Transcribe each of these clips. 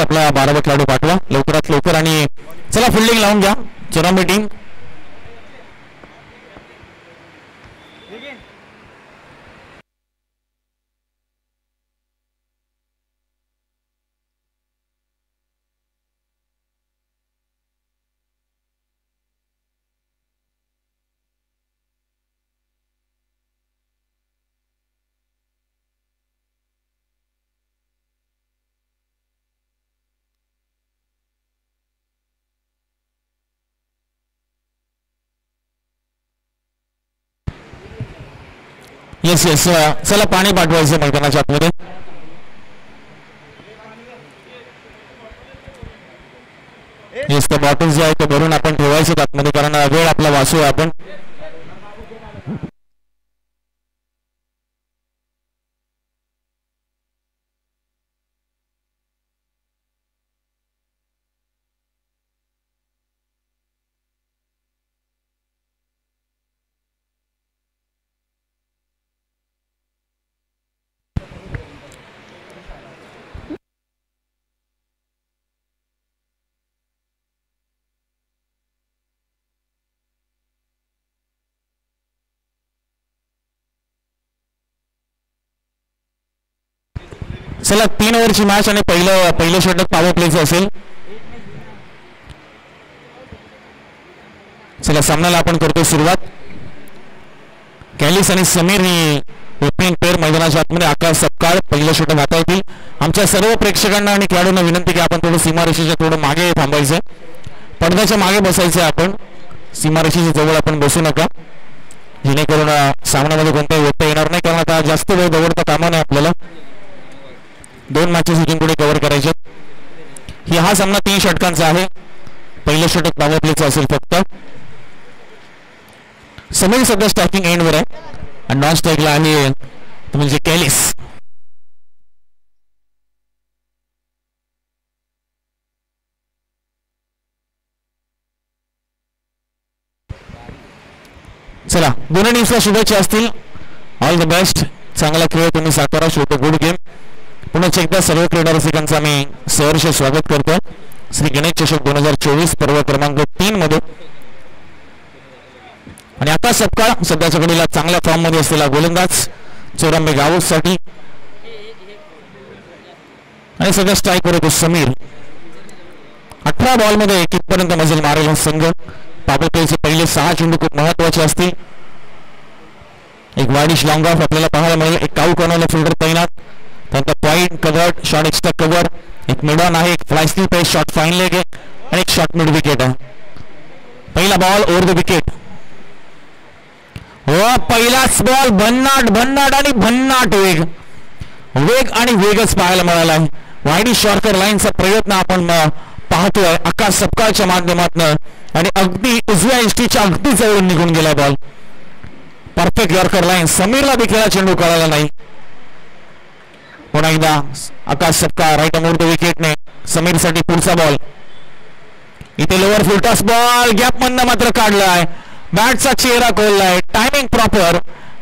आपला 12वा खेळाडू पाठवा लवकरात लवकर आणि चला फिल्डिंग लावून घ्या चेरामी टीम. येस येस चला पाणी पाठवायचं मैदानाच्या आतमध्ये. येस त्या बॉटल्स जे आहे ते भरून आपण ठेवायचे आतमध्ये कारण वेळ आपला वाचूया आपण. चला 3 ओव्हरची मॅच आणि पहिलं षटक पॉवर प्लेचं असेल. चला सामन्याला आपण करतो सुरुवात. कॅलिस आणि समीर ही ओपनिंग पेअर मैदानाच्या आतमध्ये. आकाश सपकाळ पहिलं षटक हाताळतील. आमच्या सर्व प्रेक्षकांना आणि खेळाडूंना विनंती की आपण थोडं सीमारेषेच्या थोडं मागे थांबायचं, पडद्याच्या मागे बसायचं. आपण सीमारेषेच्या जवळ आपण बसू नका जेणेकरून सामन्यामध्ये कोणताही व्यत्यय येणार नाही कारण आता जास्त वेळ दवडता कामा नाही आपल्याला. 2 मॅचेस इथून पुढे कव्हर करायचे. हा सामना 3 षटकांचा आहे. पहिलं षटक पॉवर प्लेचं असेल फक्त. समीर सध्या स्ट्रायकिंग एंडवर आहे आणि नॉन स्ट्राईकला आहे म्हणजे कॅलिस. चला दोन्ही टीम्सला शुभेच्छा असतील. All the best. चांगला खेळ तुम्ही साकारा. शोटो गुड गेम. पुन्हा एकदा सर्व क्रीडा रसिकांचं आम्ही सहर्ष स्वागत करतो श्री गणेश चषक 2024 पर्व क्रमांक 3 मध्ये. आणि आकाश सपकाळ सध्याच्या घडीला चांगल्या फॉर्म मध्ये असलेला गोलंदाज 94 गावसाठी आणि सध्या स्ट्राईकवर येतो समीर. 18 बॉल मध्ये कितपर्यंत मजल मारेल हा संघ. पॉवर प्लेचे पहिले 6 चेंडू खूप महत्वाचे असतील. एक वाईडिश लॉंग ऑफ आपल्याला पाहायला मिळेल. एक काऊ कॉर्नरला फिल्डर तैनात. त्यानंतर point cover short extra cover. एक मिड ऑन आहे. एक फ्लाय स्टील पेस शॉट फाईन लेग आहे आणि एक शॉट मिड विकेट आहे. पहिला बॉल ओव्हर द विकेट. पहिलाच बॉल भन्नाट आणि भन्नाट वेग आणि वेगच पाहायला मिळाला आहे. वाईडिश यॉर्कर लाईनचा प्रयत्न आपण पाहतोय आकाश सपकाळच्या माध्यमातून आणि अगदी उजव्या इष्टीच्या अगदी जवळ निघून गेला बॉल. Perfect yorker line. समीरला देखील चेंडू कळाला नाही. पुन्हा एकदा Akash Sapkal right over the विकेटने समीरसाठी पुढचा बॉल. इथे लोअर फुलटॉस बॉल गॅप मधनं मात्र काढलाय. बॅटचा चेहरा खोललाय. टायमिंग प्रॉपर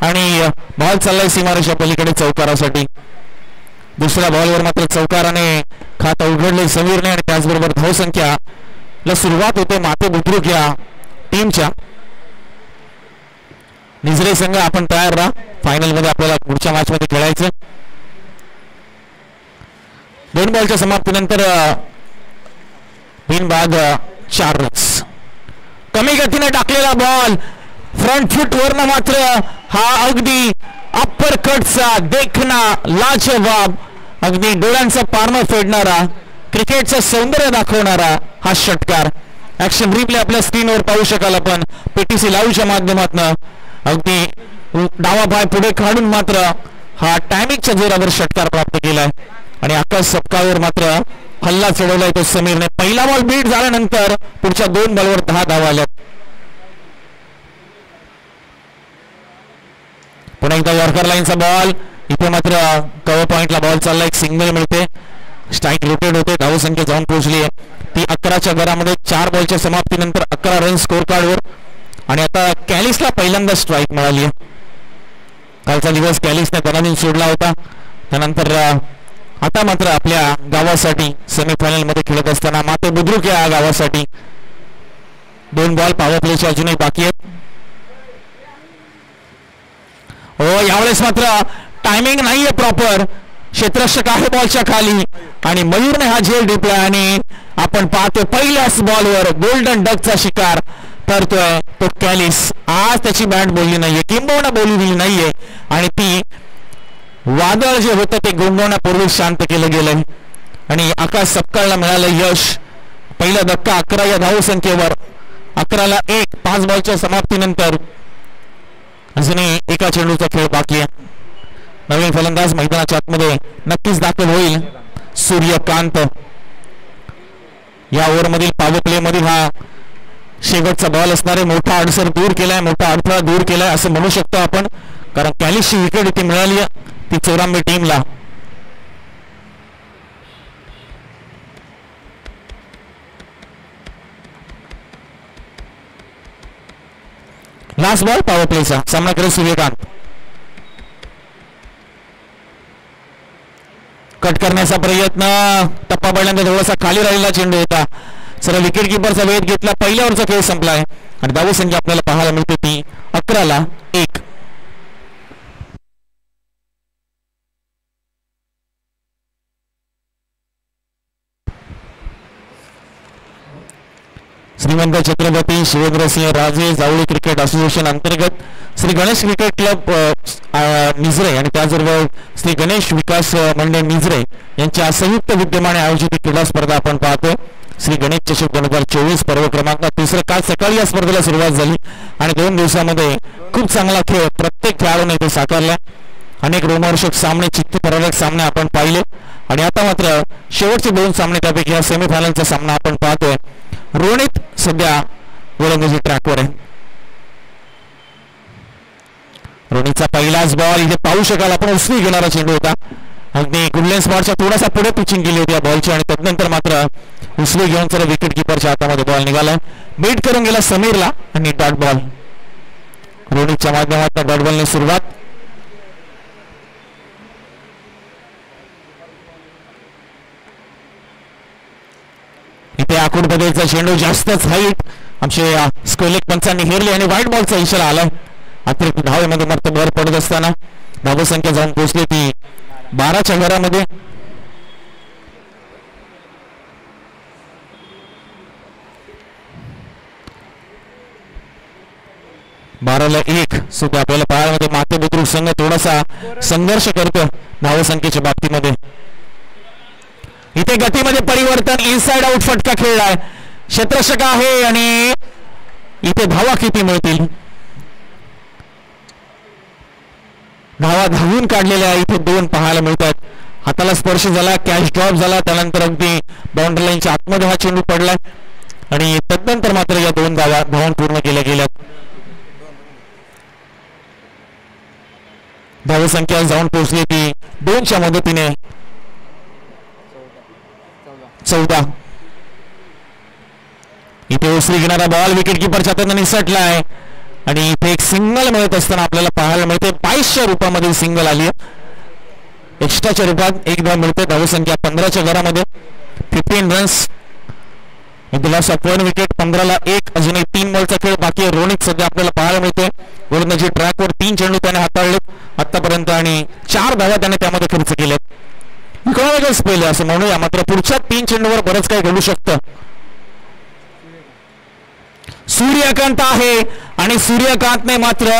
आणि बॉल चाललाय सीमारेषा पलीकडे चौकारासाठी. दुसऱ्या बॉलवर मात्र चौकाराने खात उघडले समीरने आणि त्याचबरोबर धावसंख्या ला सुरुवात होते माते बुद्रुक या टीमच्या. निजरे संघ आपण तयार राहा. फायनल मध्ये आपल्याला पुढच्या मॅच मध्ये खेळायचं. 2 बॉलच्या समाप्तीनंतर बिनबाद 4 रन्स. कमी गतीने टाकलेला बॉल फ्रंट फुट वरनं मात्र हा अगदी अप्पर कटचा देखना लाजवाब अगदी डोळ्यांचा पारणं फेडणारा क्रिकेटचं सौंदर्य दाखवणारा हा षटकार. ऍक्शन रिप्ले आपल्या स्क्रीनवर पाहू शकाल आपण पीटीसी लाईव्हच्या माध्यमातून. अगदी डावा पाय पुढे काढून मात्र हा टायमिंगच्या जोरावर षटकार प्राप्त केलाय आणि आकाश सपकाळवर मात्र हल्ला चढवलाय तो समीरने. पहिला बॉल बीट झाल्यानंतर पुढच्या 2 बॉलवर 10 धावा आल्यात. पुन्हा एकदा यॉर्कर लाईनचा बॉल. इथे मात्र कव्हर पॉइंटला बॉल चालला. एक सिंगल मिळते. स्ट्राईक रोटेट होते. धावसंख्या जाऊन पोहोचली आहे ती 11च्या घरामध्ये. 4 बॉलच्या समाप्तीनंतर 11 रन स्कोर कार्डवर आणि आता कॅलिसला पहिल्यांदा स्ट्राईक मिळाली आहे. कालचा दिवस कॅलिसने दनादून सोडला होता. त्यानंतर आता मात्र आपल्या गावासाठी सेमीफायनल मध्ये खेळत असताना माते बुद्रुक या गावासाठी 2 बॉल पॉवर प्लेचे अजूनही बाकी आहेत. हो, यावेळेस मात्र टायमिंग नाहीये प्रॉपर. क्षेत्ररक्षक आहे बॉलच्या खाली आणि मयूरने हा झेल टिपला आणि आपण पाहतोय पहिल्याच बॉलवर गोल्डन डकचा शिकार ठरतोय तो कॅलिस. आज त्याची बॅट बोलली नाहीये, किंबहुना बोलली दिली नाहीये आणि ती वादळ जे होतं ते गोंगवण्यापूर्वी शांत केलं गेलं आणि आकाश सपकाळला मिळालं यश. पहिला धक्का 11 या धावसंख्येवर, 11ला 1. 5 बॉलच्या समाप्तीनंतर अजूनही एका चेंडूचा खेळ बाकी आहे. नवीन फलंदाज मैदानाच्या आतमध्ये नक्कीच दाखल होईल सूर्यकांत. या ओव्हरमधील पॉवर प्ले मधील हा शेवटचा बॉल असणारे मोठा अडसर दूर केलाय, मोठा अडथळा दूर केलाय असं म्हणू शकतो आपण, कारण कॅलिसची विकेट इथे मिळाली ती 94 टीमला. लास्ट बॉल पॉवर प्लेचा सामना करेल सूर्यकांत. कट करण्याचा प्रयत्न, टप्पा पडल्यानंतर थोडासा खाली राहिलेला चेंडू होता. सरळ विकेट किपरचा वेध घेतला, पहिल्या ओव्हरचा खेळ संपलाय आणि धाव संख्या आपल्याला पाहायला मिळते ती 11ला 1. श्रीमंत छत्रपती शिवेंद्रसिंह राजे जावळी क्रिकेट असोसिएशन अंतर्गत श्री गणेश क्रिकेट क्लब निजरे आणि त्याचबरोबर श्री गणेश विकास मंडळ निजरे यांच्या संयुक्त विद्यमाने आयोजित क्रीडा स्पर्धा आपण पाहतोय. श्री गणेश चषक 2024 पर्व क्रमांक 3. काल सकाळी या स्पर्धेला सुरुवात झाली आणि 2 दिवसामध्ये खूप चांगला खेळ प्रत्येक खेळाडूने इथे साकारला. अनेक रोमहर्षक सामने, चित्तथरारक सामने आपण पाहिले आणि आता मात्र शेवटचे 2 सामने त्यापैकी हा सेमीफायनलचा सामना आपण पाहतोय. रोनित सध्या गोलंदाजी ट्रॅकवर आहे. रोनितचा पहिलाच बॉल इथे पाहू शकाल आपण, उसळी घेणारा चेंडू होता. अगदी गुडलेन स्पॉटच्या थोडासा पुढे पिचिंग केली होती या बॉलची आणि त्यानंतर मात्र उसळी घेऊन जरा विकेट किपरच्या हातामध्ये बॉल निघाला. बीट करून गेला समीरला आणि डॉट बॉल. रोनितच्या माध्यमातून डॉट बॉलने सुरुवात. इथे आखूड पद्धतीचा चेंडू जास्तच हाईट आमचे स्कोलेक पंचांनी हेरले आणि व्हाईट बॉलचा इशारा आलाय. अतिरिक्त धावेमध्ये मात्र भर पडत असताना धावसंख्या जाऊन पोहोचली ती 12च्या घरामध्ये. बाराला 1 सुद्धा आपल्याला पाहायला माते बुद्रुक संघ थोडासा संघर्ष करतो धावसंख्येच्या बाबतीमध्ये. इथे गतीमध्ये परिवर्तन, इनसाइड आउट फटका खेळलाय, क्षेत्ररक्षक आहे आणि इथे धावा किती मिळतील? धावा धावून काढलेल्या इथे 2 पाहायला मिळतात. हाताला स्पर्श झाला, कॅच ड्रॉप झाला, त्यानंतर अगदी बाउंड्री लाईनच्या आतमध्ये हा चेंडू पडलाय आणि तदनंतर मात्र या 2 धावा धावून पूर्ण केल्या गेल्यात. धावसंख्या जाऊन पोहोचली ती 2च्या मदतीने 14. इथे उसळी घेणारा बॉल विकेट किपरच्या हाताने निसटलाय आणि इथे एक सिंगल मिळत असताना आपल्याला पाहायला मिळते. 22च्या रूपामध्ये सिंगल आली आहे, एक्स्ट्राच्या रूपात 1 धाव मिळते. धावसंख्या 15च्या घरामध्ये 15 रन्स. Loss of 1 wicket. 15ला 1. अजूनही 3 बॉलचा खेळ बाकी आहे. रोनित सध्या आपल्याला पाहायला मिळते गोलंदाजी ट्रॅकवर 3 चेंडू त्याने हाताळलेत आतापर्यंत आणि 4 धावा त्याने त्यामध्ये खर्च केल्यात. इकॉनॉमिकल स्पेल असं म्हणूया, मात्र पुढच्या 3 चेंडूवर बरंच काही घडू शकतं. सूर्यकांत आहे आणि सूर्यकांतने मात्र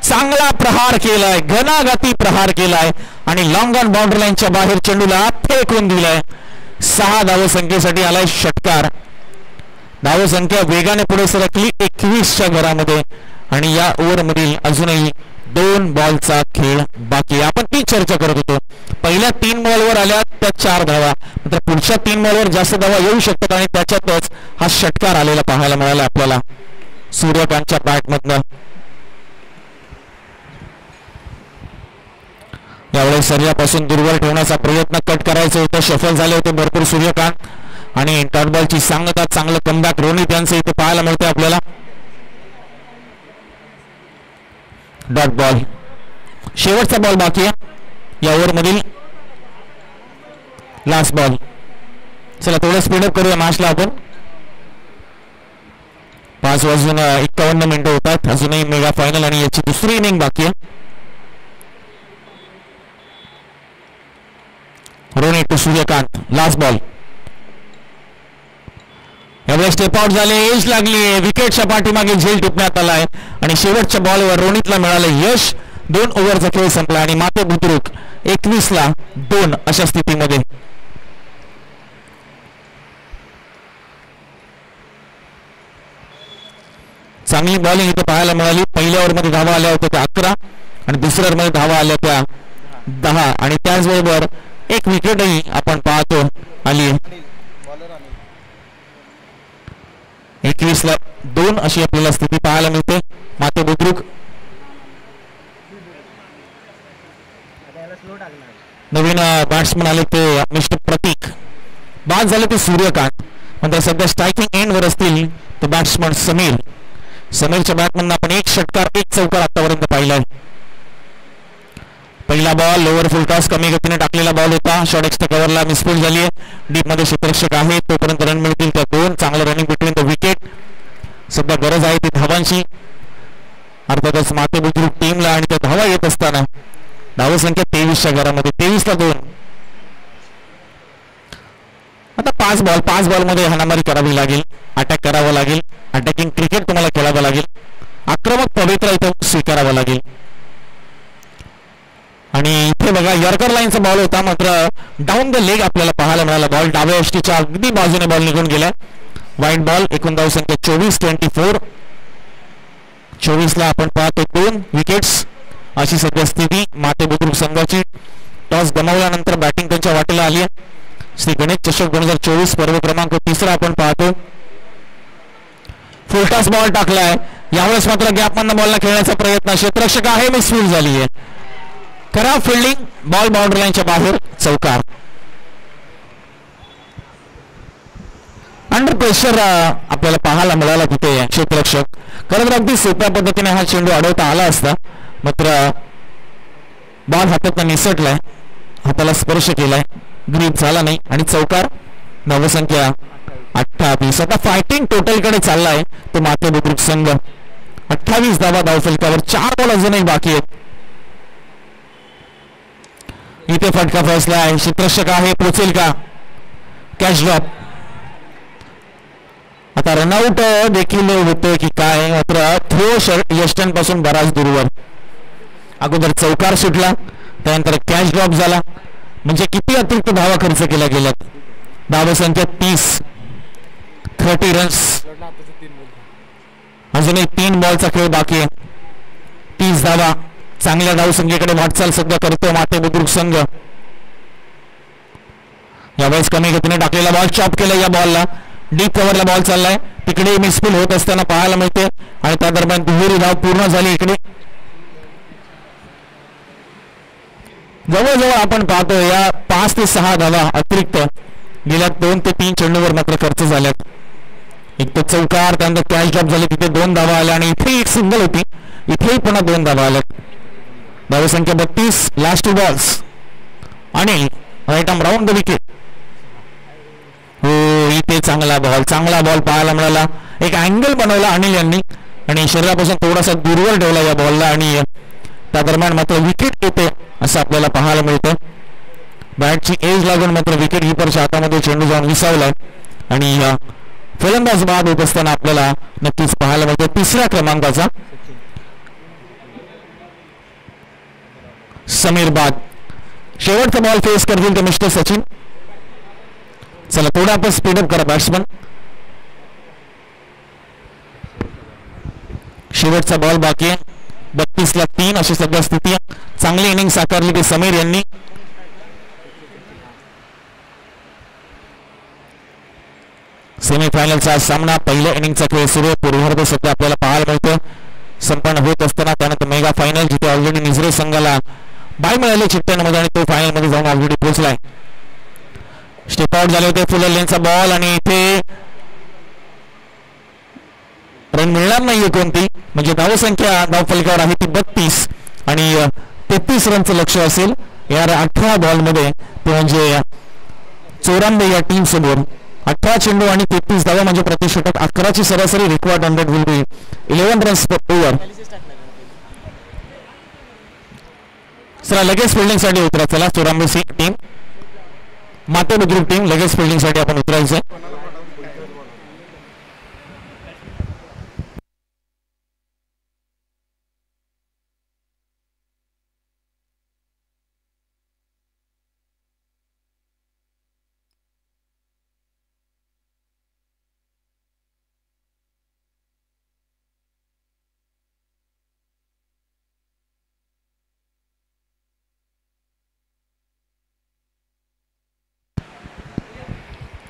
चांगला प्रहार केलाय, घनाघाती प्रहार केलाय आणि लॉंग ऑन बाउंड्री लाईनच्या बाहेर चेंडूला फेकून दिलाय. 6 धावसंख्येसाठी आलाय षटकार. धावसंख्या वेगाने पुढे सरकली 21च्या घरामध्ये आणि या ओव्हरमधील अजूनही 2 बॉलचा खेळ बाकी. आपण ती चर्चा करत होतो, पहिल्या 3 बॉलवर आल्या त्या 4 धावा, मात्र पुढच्या 3 बॉलवर जास्त धावा येऊ शकतात आणि त्याच्यातच हा षटकार आलेला पाहायला मिळाला आपल्याला सूर्यकांतच्या बॅटमधनं. यावेळेस शरीरापासून दुर्बल ठेवण्याचा प्रयत्न, कट करायचं होतं, सफल झाले होते भरपूर सूर्यकांत आणि डॉट बॉलची सांगता चांगलं कमबॅक रोनित यांचं इथे पाहायला मिळते आपल्याला. डॉट बॉल, शेवटचा बॉल बाकी आहे या ओव्हरमधील. Last ball. चला थोडं स्पीडअप करूया मॅचला आपण. 5:51 मिनिटं होतात. अजूनही मेगा फायनल आणि याची दुसरी इनिंग बाकी आहे. Roni to Suryakant. Last ball. यावेळेस स्टेप आउट झाले. एज लागली. विकेटच्या पाठीमागे झेल टिपण्यात आलाय आणि शेवटच्या बॉलवर रोनितला मिळालं यश. 2 ओव्हरचा खेळ संपला आणि माते बुद्रुक 21-2 अशा स्थितीमध्ये. चांगली बॉलिंग इथे पाहायला मिळाली. पहिल्या ओव्हरमध्ये धावा आल्या होत्या त्या 11 आणि दुसऱ्या ओव्हरमध्ये धावा आल्या त्या 10 आणि त्याचबरोबर एक विकेटही आपण पाहतो आली. 21-2 अशी आपल्याला स्थिती पाहायला मिळते. माते बुद्रुक नवीन बॅट्समन आले ते मिस्टर प्रतीक. बाद झाले ते सूर्यकांत. मात्र सध्या स्ट्रायकिंग एंड वर असतील ते बॅट्समन समीर. समीरच्या बॅटमॅन आपण 1 षटकार 1 चौकार आतापर्यंत पाहिलाय. पहिला बॉल लोअर फुल टॉस कमी गतीने टाकलेला बॉल होता. शॉर्ट एक्स्ट्रा कव्हरला मिसफील्ड झाली आहे. डीप मध्ये क्षेत्ररक्षक आहे तोपर्यंत रन मिळतील त्या 2. चांगलं रनिंग बिटवीन द विकेट. सध्या गरज आहे ती धावांची. अर्थातच माते बुद्रुक टीमला आणि त्या धावा येत असताना धावसंख्या 23च्या घरामध्ये 23-2. आता 5 बॉलमध्ये हाणामारी करावी लागेल. अटॅक करावा लागेल. अटॅकिंग क्रिकेट तुम्हाला खेळावं लागेल. आक्रमक पवित्रा इथं स्वीकारावा लागेल. आणि इथे बघा यॉर्कर लाईनचा बॉल होता मात्र डाऊन द लेग आपल्याला पाहायला मिळाला. बॉल डाव्या यष्टीच्या अगदी बाजूने बॉल निघून गेला. White ball. एकूण धावसंख्या 24-24. 24ला आपण पाहतो 2 विकेट्स अशी सध्या स्थिती माते बुद्रुक संघाची. टॉस गमावल्यानंतर बॅटिंग त्यांच्या वाटेला आली आहे. श्री गणेश चषक 2024 पर्व क्रमांक 3 आपण पाहतो. फुल टॉस बॉल टाकलाय. यावेळेस मात्र गॅपमधनं बॉलला खेळण्याचा प्रयत्न. क्षेत्ररक्षक आहे मिसफील्ड झाली आहे. खराब फिल्डिंग. बॉल बाउंड्री लाईनच्या बाहेर. चौकार. अंडर प्रेशर आपल्याला पाहायला मिळाला तिथे क्षेत्ररक्षक. खरं तर अगदी सोप्या पद्धतीने हा चेंडू अडवता आला असता मात्र बॉल हातात निसटलाय. हाताला स्पर्श केलाय. ग्रीप झाला नाही आणि चौकार. धावसंख्या 28. आता फायटिंग टोटल कडे चाललाय तो माते बुद्रुक संघ. 28 धावा धावफलकावर. 4 बॉल अजूनही बाकी आहेत. इथे फटका फसला आहे. क्षेत्ररक्षक आहे. पोचेल का? Catch drop. आता रनआउट देखील होतोय की काय मात्र थ्रो यष्टांपासून बराच दूरवर. अगोदर चौकार सुटला त्यानंतर कॅच ड्रॉप झाला. म्हणजे किती अतिरिक्त धावा खर्च केल्या गेल्यात. धावसंख्या 30 रन्स. अजूनही 3 बॉलचा खेळ बाकी आहे. 30 धावा. चांगल्या धावसंख्येकडे वाटचाल सध्या करतो माते बुद्रुक संघ. यावेळेस कमी गतीने टाकलेला बॉल चॉप केला. या बॉलला डीप कव्हरला बॉल चाललाय. तिकडे मिसफील्ड होत असताना पाहायला मिळते आणि त्या दरम्यान दुहेरी धाव पूर्ण झाली. इकडे जवळजवळ आपण पाहतो या 5 ते 6 धावा अतिरिक्त गेल्या 2 ते 3 चेंडूवर मात्र खर्च झाल्यात. एक तर चौकार त्यानंतर कॅच ड्रॉप झाले तिथे 2 धावा आल्या आणि इथे एक सिंगल होती. इथेही पुन्हा 2 धावा आल्यात. धावसंख्या 32. लास्ट 2 बॉल्स आणि right arm round the wicket. हो इथे चांगला बॉल पाहायला मिळाला. एक अँगल बनवला अनिल यांनी आणि शरीरापासून थोडासा दूरवर ठेवला या बॉलला आणि त्या दरम्यान मात्र विकेट येते असं आपल्याला पाहायला मिळतं. बॅटची एज लागून मात्र विकेट कीपरच्या हातामध्ये चेंडू जाऊन विसावलाय आणि फलंदाज बाद होत असताना आपल्याला नक्कीच पाहायला मिळतं 3ऱ्या क्रमांकाचा समीर बाद. शेवटचा बॉल फेस करतील ते मिस्टर सचिन. चला थोडा आपण स्पीडअप करा बॅट्समन. शेवटचा बॉल बाकी आहे. 32-3 अशी सध्या स्थिती आहे. चांगली इनिंग साकारली ती समीर यांनी. सेमीफायनलचा सामना पहिल्या इनिंगचा खेळ सुरू. पूर्वार्ध सध्या आपल्याला पाहायला मिळतो संपन्न होत असताना. त्यानंतर मेगा फायनल जिथे ऑलरेडी निजरे संघाला बाय मिळाले चिठ्ठ्यांमध्ये आणि तो फायनल मध्ये जाऊन ऑलरेडी पोहोचलाय. स्टेप आउट झाले होते. फुल लेनचा बॉल आणि इथे रन मिळणार नाहीये कोणती. म्हणजे धावसंख्या धावफलकावर आहे ती 32 आणि 33 रनचं लक्ष असेल या 18 बॉलमध्ये. ते म्हणजे चोरांबे या टीम समोर 18 चेंडू आणि 33 धावा म्हणजे प्रति षटक 11ची सरासरी रिक्वायर्ड 100 विल बी 11 रन्स पर ओव्हर. चला लगेच फिल्डिंग साठी उतरा. चला चोरांबे सी टीम माते बुद्रुक टीम लगेच फिल्डिंग साठी आपण उतरायचं.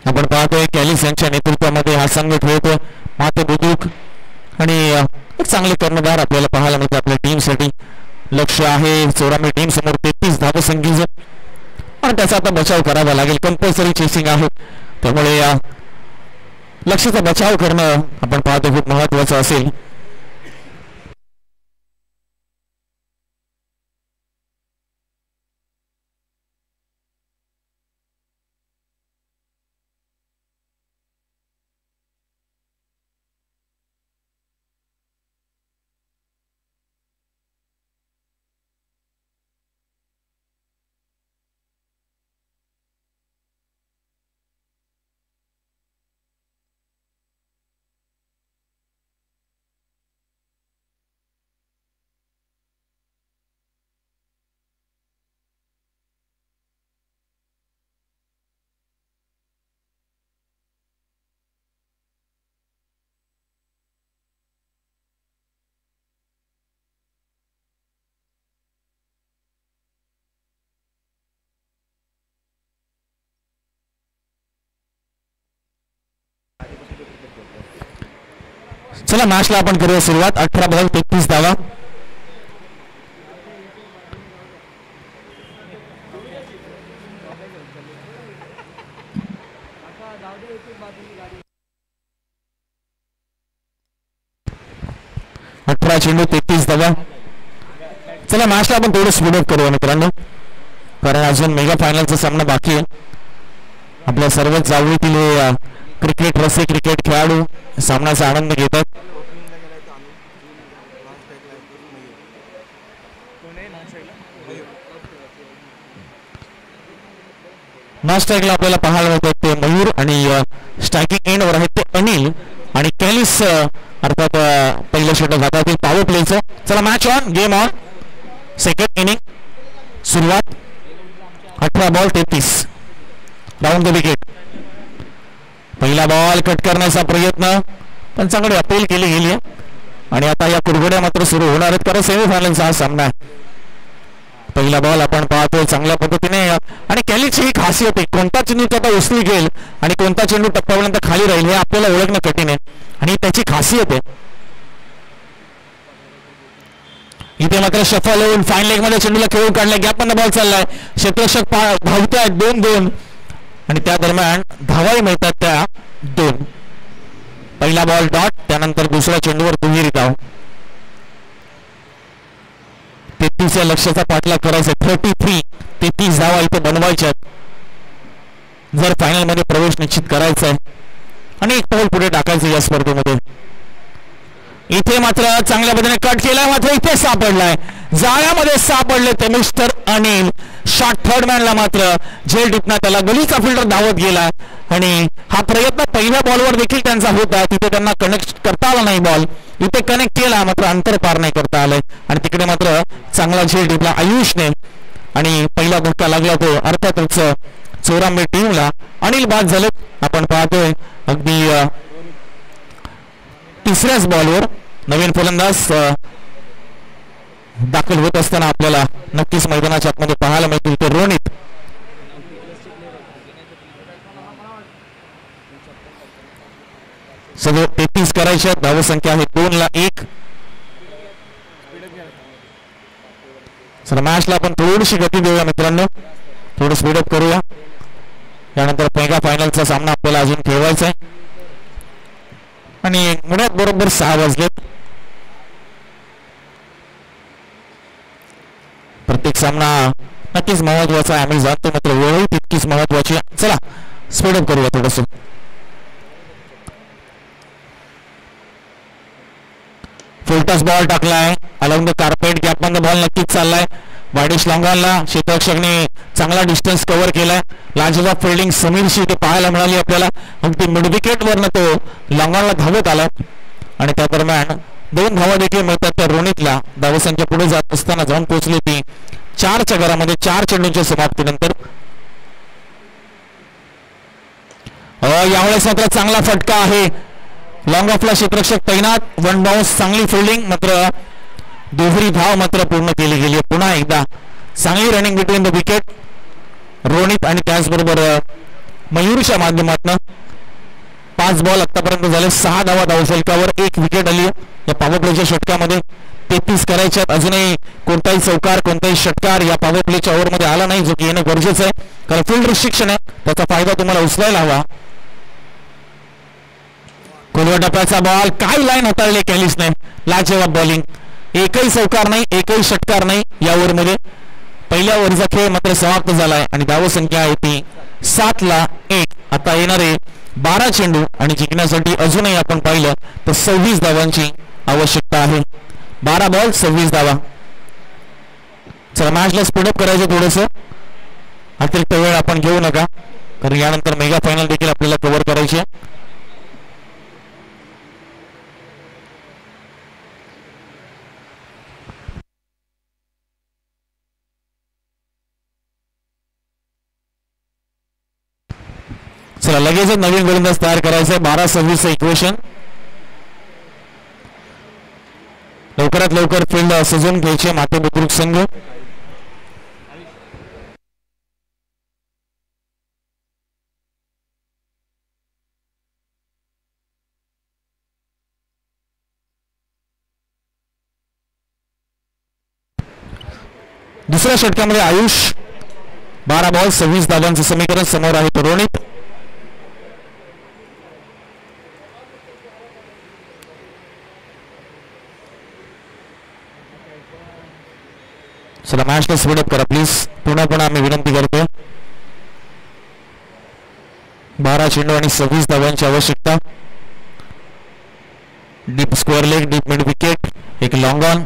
आपण पाहतोय कॅलिस यांच्या नेतृत्वामध्ये हा संघ खेळतो. माते बुद्रुक आणि एक चांगले कर्णधार आपल्याला पाहायला मिळते आपल्या टीमसाठी. लक्ष आहे चोरांबे टीम समोर 33 धावसंख्येचं आणि त्याचा आता बचाव करावा लागेल. कंपल्सरी चेसिंग आहे त्यामुळे लक्षाचा बचाव करणं आपण पाहतो खूप महत्वाचं असेल. चला मॅचला आपण करूया सुरुवात. 18 बॉल 33 धावा. चेंडू 33 धावा. चला मॅचला आपण थोडं स्पीडअप करूया मित्रांनो कारण अजून मेगा फायनलचा सामना बाकी आहे. आपल्या सर्वच जावळीतील क्रिकेट रसिक क्रिकेट खेळाडू सामन्याचा आनंद घेतात. स्ट्राईकला आपल्याला पाहायला मिळतात ते मयूर आणि स्ट्रायकिंग एंडवर आहेत ते अनिल आणि कॅलिस अर्थात पहिलं षटक हातातील पॉवर प्लेचं. चला match on game on. Second inning सुरुवात. 18 बॉल 33 राऊंड द विकेट. पहिला बॉल कट करण्याचा प्रयत्न पण चांगली अपील केली गेली आहे आणि आता या कुरघोड्या मात्र सुरू होणार आहेत कारण सेमीफायनलचा हा सामना आहे. पहिला बॉल आपण पाहतोय चांगल्या पद्धतीने आणि कॅलिसची ही खासियत आहे कोणता चेंडू आता उचली गेल आणि कोणता चेंडू टप्प्यापर्यंत खाली राहील हे आपल्याला ओळखणं कठीण आहे आणि त्याची खासियत आहे. इथे मात्र शफल होऊन फाईन लेग मध्ये चेंडूला खेळून काढलाय. गॅप मध्ये बॉल चाललाय. क्षेत्ररक्षक धावतायत 2-2 आणि त्या दरम्यान धावाही मिळतात त्या 2. पहिला बॉल डॉट त्यानंतर दुसऱ्या चेंडूवर दुहेरी धाव. 33 या लक्ष्याचा पाठलाग करायचा. 33 धावा इथे बनवायच्या जर फायनल मध्ये प्रवेश निश्चित करायचा आहे आणि एक पाऊल पुढे टाकायचं या स्पर्धेमध्ये. इथे मात्र चांगल्या पद्धतीने कट केलाय मात्र इथे सापडलाय जाळ्यामध्ये सापडले ते मिस्टर अनिल. शॉट थर्ड मॅनला मात्र झेल टिपना त्याला गलीचा फिल्डर धावत गेला आणि हा प्रयत्न पहिल्या बॉलवर देखील त्यांचा होता. तिथे त्यांना कनेक्ट करता आला नाही बॉल. इथे कनेक्ट केला मात्र अंतर पार नाही करता आलंय आणि तिकडे मात्र चांगला झेल टिपला आयुषने आणि पहिला धक्का लागला तो अर्थातच चोरांबे टीमला. अनिल बाद झाले. आपण पाहतोय अगदी तिसऱ्याच बॉलवर नवीन फलंदाज दाखल होत असताना आपल्याला नक्कीच मैदानाच्या आतमध्ये पाहायला मिळतील ते रोनित. सगळे 33 करायच्या धावसंख्या आहे 2-1. चला मॅचला आपण थोडीशी गती देऊया मित्रांनो थोडं स्पीडअप करूया. त्यानंतर मेगा फायनलचा सामना आपल्याला अजून खेळवायचा आहे आणि मुळात बरोबर 6 वाजलेत. प्रत्येक सामना नक्कीच महत्वाचा आहे आम्ही जाणतो मात्र वेळही तितकीच महत्वाची. चला स्पीडअप करूया थोडस. फुलटॉस बॉल टाकलाय अलॉंग द कार्पेट. गॅप मध्ये बॉल नक्कीच चाललाय. वाईडिश लॉंगॉनला क्षेत्ररक्षकने चांगला डिस्टन्स कव्हर केलाय. लाजवाब फिल्डिंग समीरशी ते पाहायला मिळाली आपल्याला. अगदी मिड विकेट वरनं तो लॉंगॉनला धावत आला आणि त्या दरम्यान 2 धावा देखील मिळतात त्या रोनितला. धावसंख्या पुढे जात असताना जाऊन पोहोचली ती 4च्या घरामध्ये 4 चेंडूंच्या समाप्तीनंतर. यावेळेस मात्र चांगला फटका आहे. लॉंग ऑफला क्षेत्ररक्षक तैनात. 1 बाउन्स. चांगली फिल्डिंग मात्र दुसरी धाव मात्र पूर्ण केली गेली. पुन्हा एकदा चांगली running between the wicket Ronit आणि त्याचबरोबर मयूरच्या माध्यमातून. 5 बॉल आतापर्यंत झाले. 6 धावा धावफलकावर. 1 विकेट आली या पॉवर प्लेच्या षटकामध्ये. 33 करायच्यात. अजूनही कोणताही चौकार कोणताही षटकार या पॉवर प्लेच्या ओव्हरमध्ये आला नाही, जो की येणं गरजेचं आहे कारण फील्ड रिस्ट्रिक्शन आहे. त्याचा फायदा तुम्हाला उचलायला हवा. खोलवा टप्प्याचा बॉल. काय लाईन हाताळली कॅलिसने. लाजवाब बॉलिंग. एकही चौकार नाही, एकही षटकार नाही या ओव्हरमध्ये. पहिल्या ओव्हरचा खेळ मात्र समाप्त झालाय आणि धावसंख्या आहे ती 7-1. आता येणारे 12 चेंडू आणि जिंकण्यासाठी अजूनही आपण पाहिलं तर 26 धावांची आवश्यकता आहे. 12 बॉल 26 धावा. चला मॅचला स्पीडअप करायचं थोडंसं. अतिरिक्त वेळ आपण घेऊ नका कारण यानंतर मेगा फायनल देखील आपल्याला कव्हर करायची आहे. चला लगेच नवीन गोलंदाज तयार करायचं. 12-26 इक्वेशन. लवकरात लवकर फील्ड सजून घ्यायचे माते बुद्रुक संघ. दुसऱ्या षटकामध्ये आयुष. 12 बॉल 26 धावांचं समीकरण. समोर आहे रोनित. चला मॅचला स्पीडअप करा प्लीज. पुन्हा आम्ही विनंती करतो. 12 चेंडू आणि 26 धावांची आवश्यकता. Deep square leg. Deep mid wicket. एक लॉंग ऑन.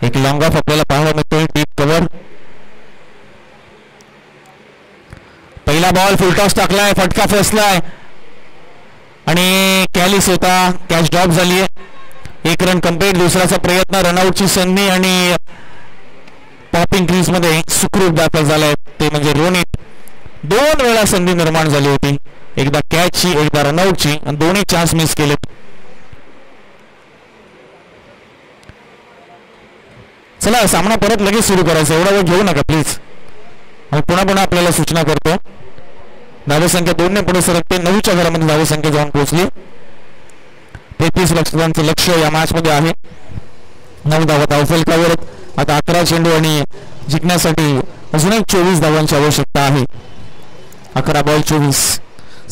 एक लॉंग ऑफ आपल्याला पाहायला मिळतोय. Deep cover. पहिला बॉल फुलटॉस टाकलाय. फटका फसलाय आणि कॅलिस होता. कॅच ड्रॉप झाली आहे. 1 रन कंप्लीट. दुसऱ्याचा प्रयत्न. रनआउटची संधी आणि पॉपिंग क्रीज मध्ये सुखरूप दाखल झालाय ते म्हणजे रोनित. 2 वेळा संधी निर्माण झाली होती. एकदा कॅचची एकदा रनआउटची आणि दोन्ही चान्स मिस केले. चला सामना परत लगेच सुरू करायचा. एवढा वेळ घेऊ नका प्लीज. आणि पुन्हा आपल्याला सूचना करतो. धावसंख्या 2 ने पुढे सरकते. 9च्या घरामध्ये धावसंख्या जाऊन पोहोचली. 33 लक्षांचं लक्ष या मॅच मध्ये आहे. 9 धावा धावफलकावर. आता 11 चेंडू आणि जिंकण्यासाठी अजूनही 24 धावांची आवश्यकता आहे. 11 बॉल 24.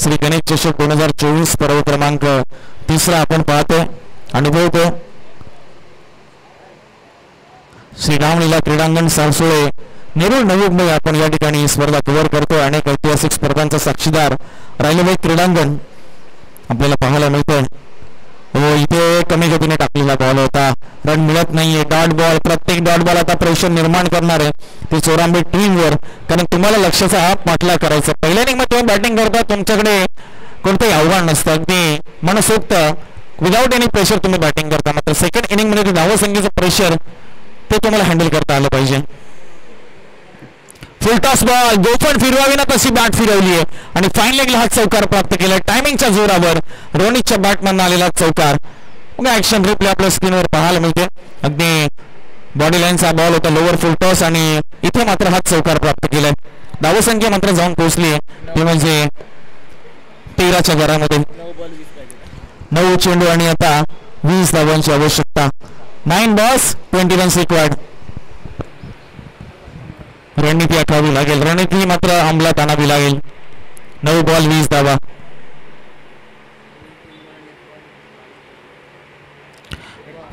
श्री गणेश चषक 2024 पर्व क्रमांक 3 आपण पाहतोय अनुभवतो. श्री रामलीला क्रीडांगण सारसोळे नेरूळ नवी मुंबई आपण या ठिकाणी स्पर्धा कव्हर करतोय. अनेक ऐतिहासिक स्पर्धांचा साक्षीदार राहिलेले क्रीडांगण आपल्याला पाहायला मिळतंय. इथे कमी गतीने टाकलेला बॉल होता. रन मिळत नाहीये. Dot ball. प्रत्येक डॉट बॉल आता प्रेशर निर्माण करणार आहे ते चोरांबे टीमवर कारण तुम्हाला लक्ष्याचा हा पाठलाग करायचा. पहिल्या इनिंग मध्ये तुम्ही बॅटिंग करता. तुमच्याकडे कोणतंही आव्हान नसतं. अगदी मनसोक्त विदाउट एनी प्रेशर तुम्ही बॅटिंग करता. मात्र सेकंड इनिंग मध्ये धावसंख्येचं प्रेशर ते तुम्हाला हँडल करता आलं पाहिजे. Full toss ball. गोफण फिरवावी ना तशी बॅट फिरवली आहे आणि फाईन लेगला हा चौकार प्राप्त केला. टायमिंगच्या जोरावर रोनितच्या बॅटमधून आलेला चौकार. ऍक्शन रिप्ले आपल्या स्क्रीनवर पाहायला मिळते. अगदी बॉडी लाईनचा बॉल होता. लोअर फुलटॉस आणि इथे मात्र हा चौकार प्राप्त केलाय. धावसंख्या मात्र जाऊन पोहोचली आहे ती म्हणजे 13च्या घरामध्ये. 9 चेंडू आणि आता 20 धावांची आवश्यकता. 9 बॉल्स 20 रन्स रिक्वायर्ड. रणनीती आखावी लागेल. रणनीती मात्र अंमलात आणावी लागेल. 9 बॉल 20 धावा.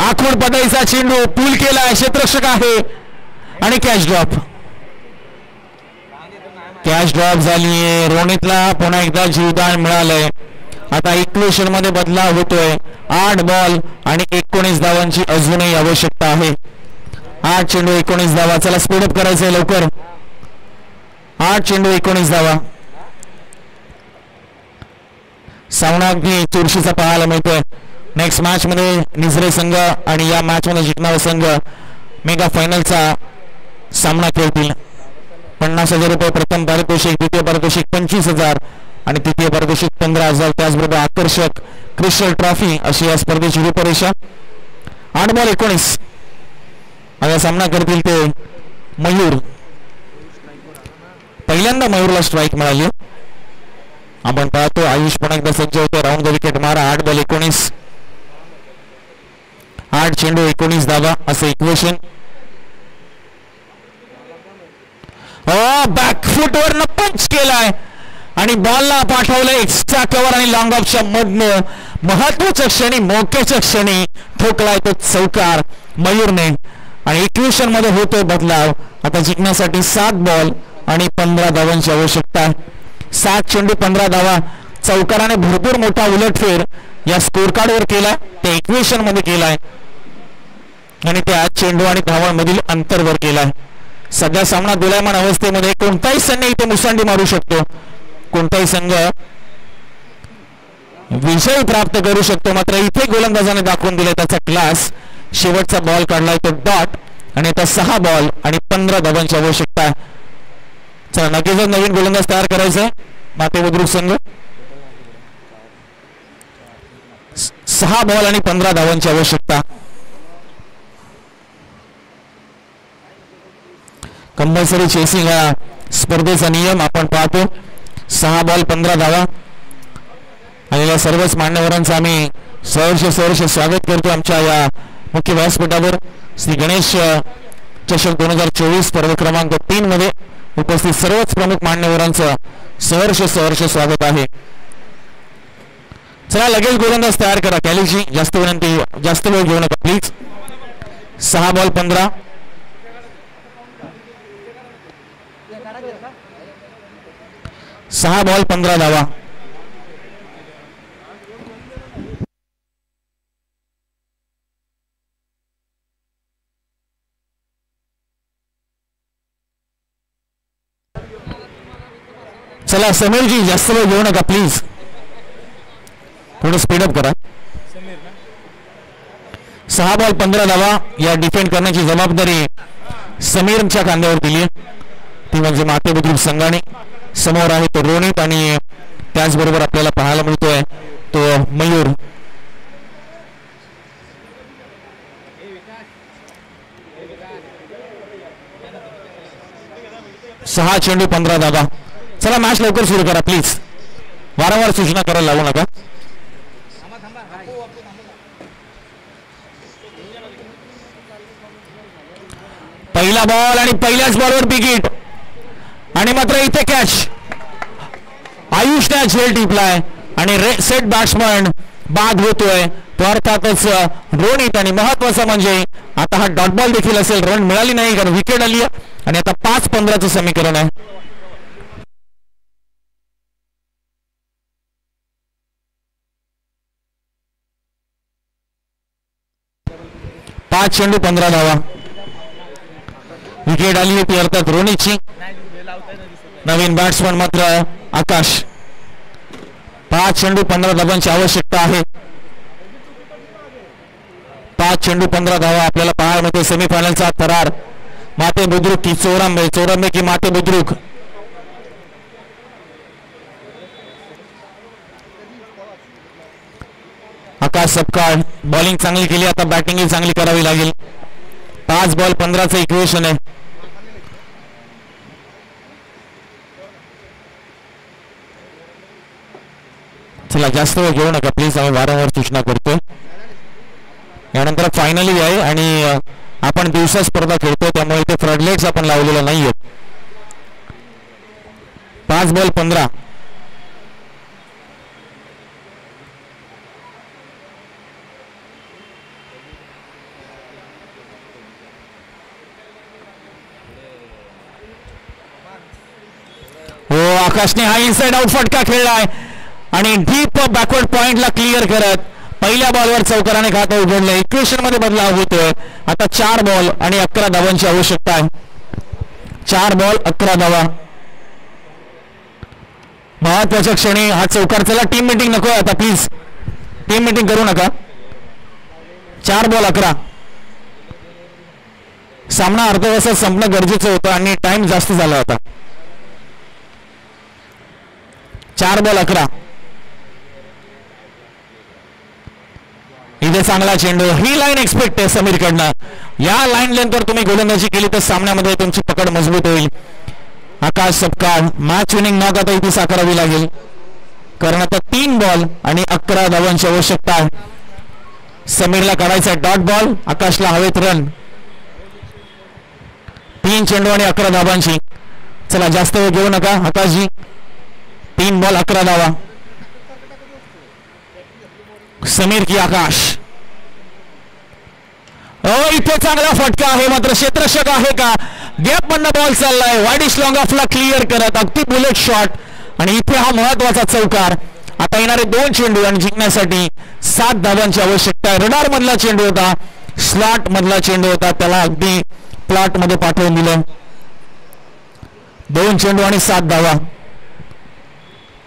आखूड पदाईचा चेंडू पूल केला. क्षेत्ररक्षक आहे आणि कॅच ड्रॉप. कॅच ड्रॉप झालीये. रोनितला पुन्हा एकदा जीवदान मिळालंय. आता इक्वेशन मध्ये बदलाव होतोय. 8 बॉल आणि 19 धावांची अजूनही आवश्यकता आहे. 8 चेंडू 19 धावा. चला स्पीडअप करायचंय लवकर. 8 चेंडू 19 धावा. सामना अगदी चुरशीचा पाहायला मिळतोय. नेक्स्ट मॅच मध्ये निझरे संघ आणि या मॅच मध्ये जिंकणारा संघ मेगा फायनलचा सामना खेळतील. 50,000 रुपये प्रथम पारितोषिक, द्वितीय पारितोषिक 25,000 आणि तृतीय पारितोषिक 15,000. त्याचबरोबर आकर्षक क्रिस्टल ट्रॉफी अशी या स्पर्धेची रूपरेषा. 8 बॉल 19. आता सामना करतील ते मयूर. पहिल्यांदा मयूरला स्ट्राईक मिळाली. आपण पाहतो आयुष पण एकदा सज्ज होते. राऊंड द विकेट मारा. 8 बॉल 19. 8 चेंडू 19 धावा असं इक्वेशन. बॅकफुटवर न पंच केलाय आणि बॉलला पाठवलं एक्स्ट्रा कव्हर आणि लॉंग ऑफच्या मधनं महत्वाच्या क्षणी मोक्याच्या क्षणी ठोकलाय तो चौकार मयूरने आणि इक्वेशन मध्ये होतोय बदलाव. आता जिंकण्यासाठी 7 बॉल आणि 15 धावांची आवश्यकता आहे. 7 चेंडू 15 धावा. चौकाराने भरपूर मोठा उलटफेर या स्कोर कार्डवर केलाय. त्या इक्वेशन मध्ये केलाय आणि त्या चेंडू आणि धावांमधील अंतरवर केलाय. सध्या सामना दोलायमान अवस्थेमध्ये कोणताही संघ इथे मुसंडी मारू शकतो. कोणताही संघ विजय प्राप्त करू शकतो. मात्र इथे गोलंदाजाने दाखवून दिले त्याचा क्लास. शेवटचा बॉल काढलाय तो डॉट आणि आता 6 बॉल आणि 15 धावांची आवश्यकता आहे. चला नक्कीच नवीन गोलंदाज तयार करायचा आहे. माते बुद्रुक संघ 6 बॉल आणि 15 धावांची आवश्यकता. कंपल्सरी चेसिंग हा स्पर्धेचा नियम आपण पाहतो. 6 बॉल 15 धावा. आलेल्या सर्वच मान्यवरांचं आम्ही सहर्ष स्वागत करतो आमच्या या मुख्य व्यासपीठावर. श्री गणेश चषक 2024 स्पर्धा क्रमांक 3 मध्ये उपस्थित सर्वच प्रमुख मान्यवरांचं सहर्ष स्वागत आहे. चला लगेच गोलंदाज तयार करा. कॅलीची जास्त विनंती, जास्त वेळ घेऊ नका प्लीज. 6 बॉल 15. 6 बॉल 15 धावा. चला समीरजी जास्त वेळ घेऊ नका प्लीज. थोडं स्पीडअप करा. 6 बॉल 15 धावा. या डिफेंड करण्याची जबाबदारी समीरच्या खांद्यावर दिली. ती म्हणजे माते बुद्रुक संघाने. समोर आहे तो रोनित आणि त्याचबरोबर आपल्याला पाहायला मिळतोय तो मयूर. सहा चेंडू 15 धावा. चला मॅच लवकर सुरू करा प्लीज. वारंवार सूचना करायला लागू नका. पहिला बॉल आणि पहिल्याच बॉलवर विकेट आणि मात्र इथे कॅच. आयुषने झेल टिपलाय आणि सेट बॅट्समन बाद होतोय तो अर्थातच रोनित. आणि महत्वाचं म्हणजे आता हा डॉट बॉल देखील असेल. रन मिळाली नाही कारण विकेट आली आणि आता 5-15चं समीकरण आहे. 5 चेंडू 15 धावा. विकेट आली होती अर्थात रोनितची. नवीन बॅट्समन मात्र आकाश. 5 चेंडू 15 धावांची आवश्यकता आहे. 5 चेंडू 15 धावा. आपल्याला पाहायला मिळते सेमीफायनलचा थरार. माते बुद्रुक की चोरांबे, चोरांबे की माते बुद्रुक. आकाश सपकाळ बॉलिंग चांगली केली. आता बॅटिंग चांगली करावी लागेल. 5 बॉल 15चं इक्वेशन आहे. चला जास्त वेळ घेऊ नका प्लीज. आम्ही वारंवार सूचना करतोय. यानंतर फायनली आहे आणि आपण दिवसा स्पर्धा खेळतोय त्यामुळे इथे फ्लडलाइट्स आपण लावलेलं नाहीये. 5 बॉल 15. आकाशने हा इनसाइड आउट फटका खेळलाय आणि डीप बॅकवर्ड पॉइंटला क्लिअर करत पहिल्या बॉलवर चौकाराने खातं उघडलं. इक्वेशन मध्ये बदलाव होतोय. आता 4 बॉल आणि 11 धावांची आवश्यकता आहे. 4 बॉल 11 धावा. महत्वाच्या क्षणी हा चौकार. चला टीम मीटिंग नको आता प्लीज, टीम मीटिंग करू नका. 4 बॉल 11. सामना अर्ध्या तासात संपणं गरजेचं होतं आणि टाइम जास्त झाला होता. 4 बॉल 11. इथे चांगला चेंडू. ही लाईन एक्सपेक्ट आहे समीरकडनं. या लाईन लेंथवर तुम्ही गोलंदाजी केली तर सामन्यामध्ये तुमची पकड मजबूत होईल. आकाश सपकाळ मॅच विनिंग नॉक आता इथे साकारावी लागेल, कारण आता 3 बॉल आणि 11 धावांची आवश्यकता आहे. समीरला काढायचा डॉट बॉल, आकाशला हवेत रन. 3 चेंडू आणि 11 धावांची. चला जास्त वेळ घेऊ नका आकाशजी. 3 बॉल 11 धावा. समीर की आकाश. इथे चांगला फटका आहे, मात्र क्षेत्ररक्षक आहे का? गॅप मधनं बॉल चाललाय. वाईडिश लॉंग ऑफला क्लिअर करत अगदी बुलेट शॉट आणि इथे हा महत्वाचा चौकार. आता येणारे 2 चेंडू आणि जिंकण्यासाठी 7 धावांची आवश्यकता आहे. रडार मधला चेंडू होता, स्लॉट मधला चेंडू होता, त्याला अगदी प्लॉट मध्ये पाठवून दिलं. 2 चेंडू आणि 7 धावा.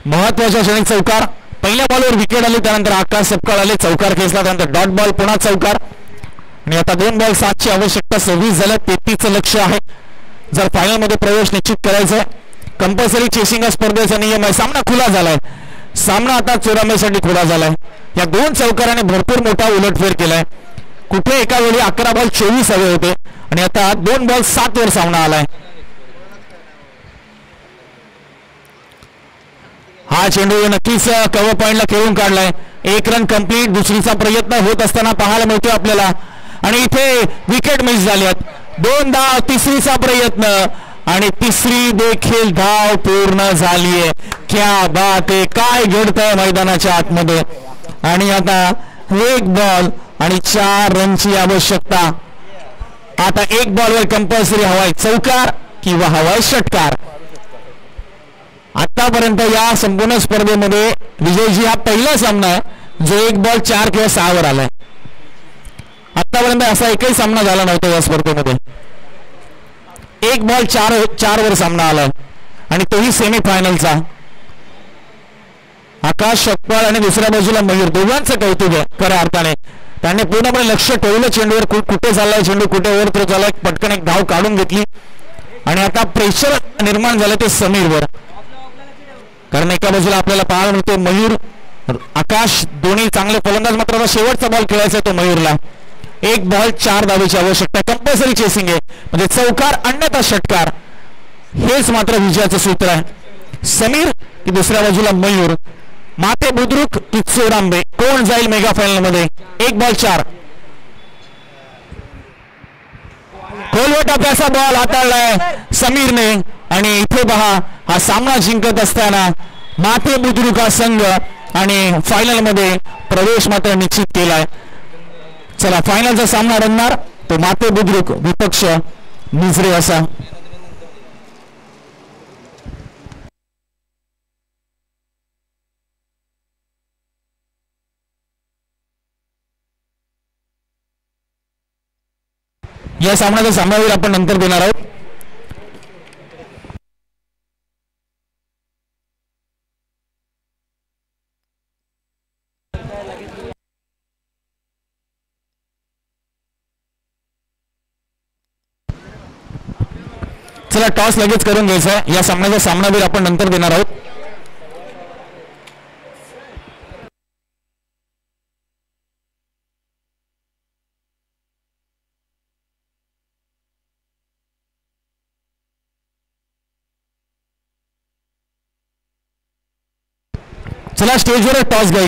महत्वाच्या क्षणी चौकार. पहिल्या बॉलवर विकेट आली, त्यानंतर आकाश सपकाळ आले, चौकार खेचला, त्यानंतर डॉट बॉल, पुन्हा चौकार. आणि आता 2 बॉल 7 ची आवश्यकता. 26 झालं. 33 लक्ष आहे जर फायनल मध्ये प्रवेश निश्चित करायचा आहे. कंपल्सरी चेसिंग स्पर्धेचा नियम आहे. सामना खुला झालाय. सामना आता चोरामेसाठी खुला झालाय. या 2 चौकाराने भरपूर मोठा उलटफेर केलाय. कुठे एका वेळी 11 बॉल 24 हवे होते आणि आता 2 बॉल 7 वर सामना आलाय. हा चेंडू नक्कीच कव्हर पॉइंटला खेळून काढलाय. 1 रन कंप्लीट. दुसरीचा प्रयत्न होत असताना पाहायला मिळतोय आपल्याला आणि इथे विकेट मिस झाल्यात. 2 धाव. तिसरीचा प्रयत्न आणि तिसरी देखील धाव पूर्ण झालीये. क्या बात आहे. काय घडतंय मैदानाच्या आतमध्ये. आणि आता 1 बॉल आणि 4 रनची आवश्यकता. आता 1 बॉलवर कंपल्सरी हवाय चौकार किंवा हवाय षटकार. आतापर्यंत या संपूर्ण स्पर्धेमध्ये विजयजी हा पहिला सामना आहे जो 1 बॉल 4 किंवा 6 वर आलाय. आतापर्यंत असा एकही सामना झाला नव्हता या स्पर्धेमध्ये. 1 बॉल 4 वर सामना आलाय आणि तोही सेमी फायनलचा. आकाश सपकाळ आणि दुसऱ्या बाजूला मयूर, दोघांचं कौतुक आहे खऱ्या अर्थाने. त्याने पूर्णपणे लक्ष ठेवलं चेंडूवर. कुठे चाललाय चेंडू, कुठे ओव्हर थ्रो चाललाय, पटकन एक धाव काढून घेतली. आणि आता प्रेशर निर्माण झालं ते समीरवर, कारण एका बाजूला आपल्याला पाहायला मिळतो मयूर, आकाश दोन्ही चांगले फलंदाज. मात्र आता शेवटचा बॉल खेळायचा तो मयूरला. 1 बॉल 4 धावेची आवश्यकता. कंपल्सरी चेसिंग आहे, म्हणजे चौकार अन्यथा षटकार. हेच मात्र विजयाचं सूत्र आहे. समीर की दुसऱ्या बाजूला मयूर, माते बुद्रुक की चोरांबे, कोण जाईल मेगा फायनल मध्ये? 1 बॉल 4. खोलवट अभ्यासा बॉल हाताळलाय समीरने आणि इथे पहा हा सामना जिंकत असताना माते बुद्रुक हा संघ आणि फायनल मध्ये प्रवेश मात्र निश्चित केलाय. चला फायनलचा सामना रंगणार तो माते बुद्रुक विपक्ष निजरे असा. या सामन्याचा सामनावीर आपण नंतर देणार आहोत. चला टॉस लगेच करून घ्यायचा आहे. या सामन्याचा सामनावीर आपण नंतर देणार आहोत. चला स्टेजवर टॉस घ्यायचा.